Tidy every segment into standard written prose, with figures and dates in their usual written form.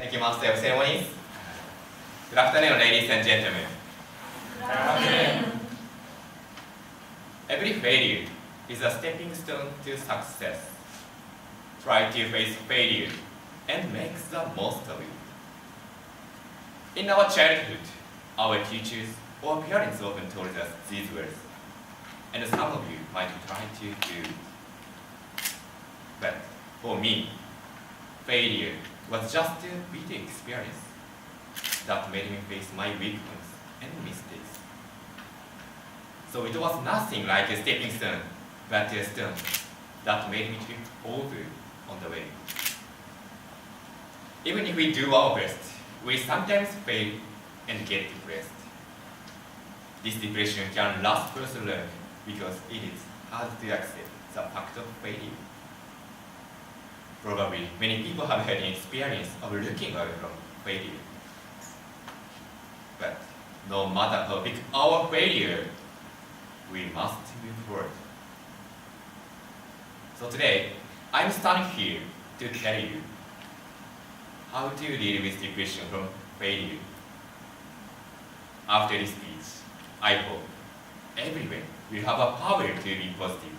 Thank you, Master of Ceremonies. Good afternoon, ladies and gentlemen. Good afternoon. Every failure is a stepping stone to success. Try to face failure and make the most of it. In our childhood, our teachers or parents often told us these words, and some of you might try to do it. But for me, failure was just a bitter experience that made me face my weak points and mistakes. So it was nothing like a stepping stone, but a stone that made me trip over on the way. Even if we do our best, we sometimes fail and get depressed. This depression can last for so long because it is hard to accept the fact of failure. Probably many people have had an experience of looking away from failure. But no matter how big our failure, we must move forward. So today, I'm standing here to tell you how to deal with depression from failure. After this speech, I hope everyone will have a power to be positive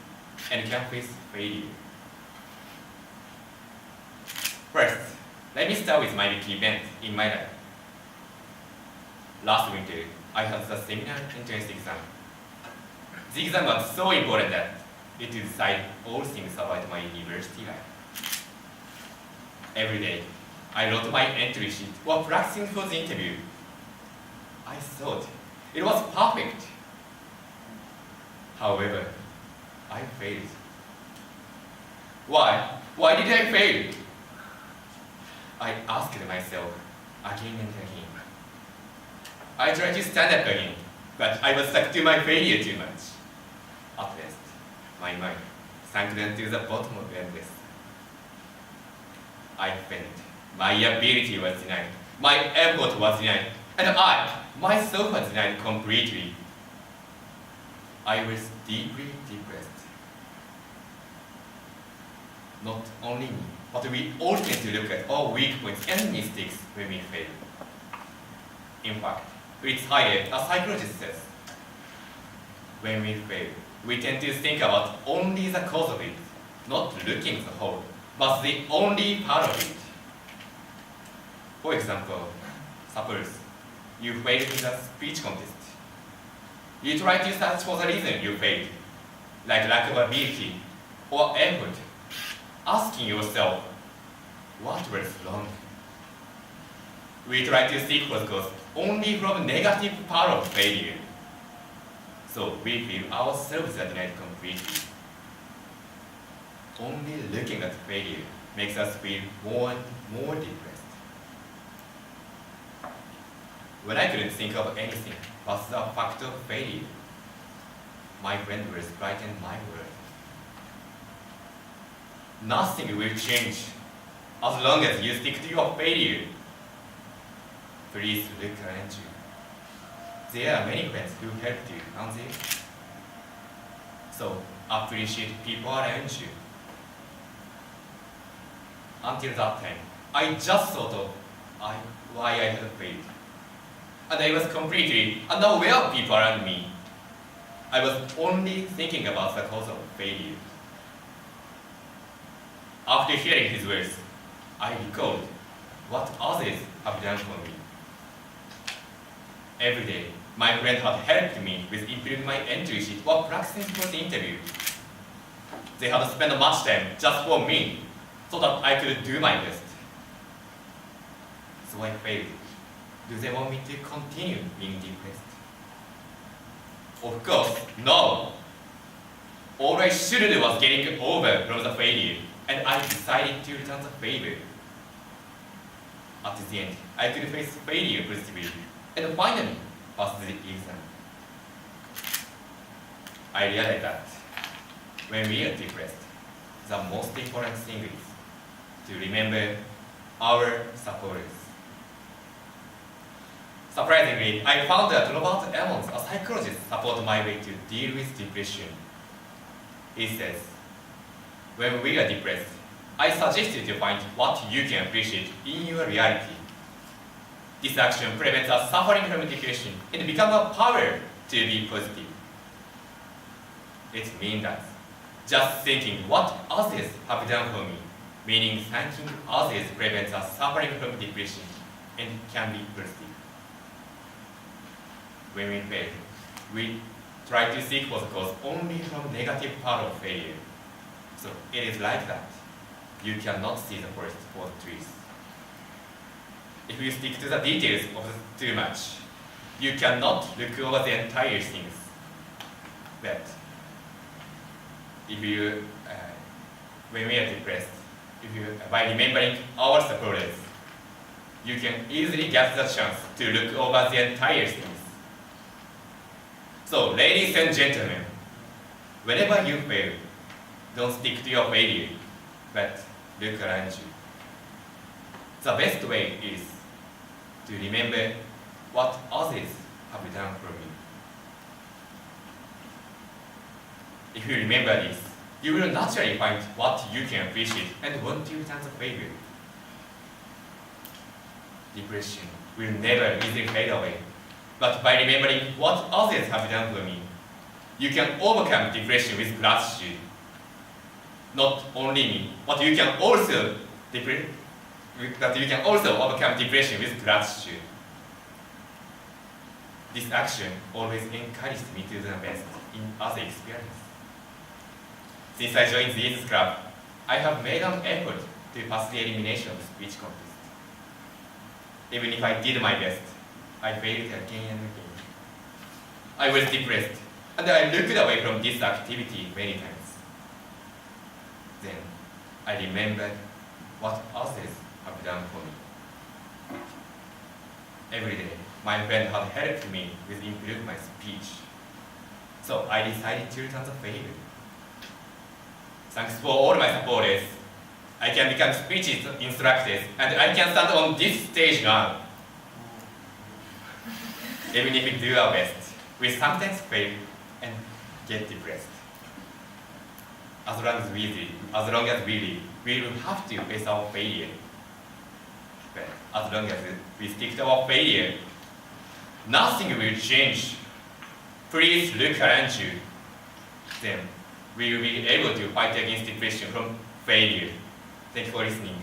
and can face failure. First, let me start with my big event in my life. Last winter, I had the seminar entrance exam. The exam was so important that it will decide all things about my university life. Every day, I wrote my entry sheet while practicing for the interview. I thought it was perfect. However, I failed. Why? Why did I fail? I asked myself again and again. I tried to stand up again, but I was stuck to my failure too much. At last, my mind sank down to the bottom of the abyss. I felt my ability was denied, my effort was denied, and I, myself, was denied completely. I was deeply depressed. Not only me, but we all tend to look at our weak points and mistakes when we fail. In fact, it's higher, as psychologist says. When we fail, we tend to think about only the cause of it, not looking at the whole, but the only part of it. For example, suppose you failed in a speech contest. You try to search for the reason you failed, like lack of ability or effort, asking yourself, what was wrong? We try to seek for the cause only from negative part of failure. So we feel ourselves are denied completely. Only looking at failure makes us feel more and more depressed. When I couldn't think of anything but the fact of failure, my friend was brightened my world. Nothing will change as long as you stick to your failure. Please look around you. There are many friends who helped you, aren't they? So appreciate people around you. Until that time, I just thought of why I had failed. And I was completely unaware of people around me. I was only thinking about the cause of failure. After hearing his words, I recalled what others have done for me. Every day, my friend had helped me with improving my entry sheet while practicing for the interview. They had spent much time just for me, so that I could do my best. So I failed. Do they want me to continue being depressed? Of course, no. All I should do was getting over from the failure, and I decided to return the favor. At the end, I could face failure positively, and finally pass the exam. I realized that when we are depressed, the most important thing is to remember our supporters. Surprisingly, I found that Robert Emmons, a psychologist, supported my way to deal with depression. He says, when we are depressed, I suggest you to find what you can appreciate in your reality. This action prevents us suffering from depression and become a power to be positive. It means that just thinking what others have done for me, meaning thanking others, prevents us suffering from depression and can be positive. When we fail, we try to seek for the cause only from negative part of failure. So it is like that. You cannot see the forest for the trees. If you stick to the details of the too much, you cannot look over the entire things. But if you, when we are depressed, by remembering our supporters, you can easily get the chance to look over the entire things. So, ladies and gentlemen, whenever you fail, don't stick to your failure, but look around you. The best way is to remember what others have done for you. If you remember this, you will naturally find what you can appreciate and want to return the failure. Depression will never easily fade away, but by remembering what others have done for me, you can overcome depression with gratitude. Not only me, but you can also overcome depression with gratitude. This action always encouraged me to do the best in other experiences. Since I joined the Jesus Club, I have made an effort to pass the elimination of speech contest. Even if I did my best, I failed again and again. I was depressed, and I looked away from this activity many times. Then I remembered what others have done for me. Every day, my friend had helped me with improving my speech. So I decided to return the favor. Thanks for all my supporters. I can become speech instructors, and I can stand on this stage now. Even if we do our best, we sometimes fail and get depressed. As long as we live, we will have to face our failure. But as long as we stick to our failure, nothing will change. Please look around you. Then we will be able to fight against depression from failure. Thank you for listening.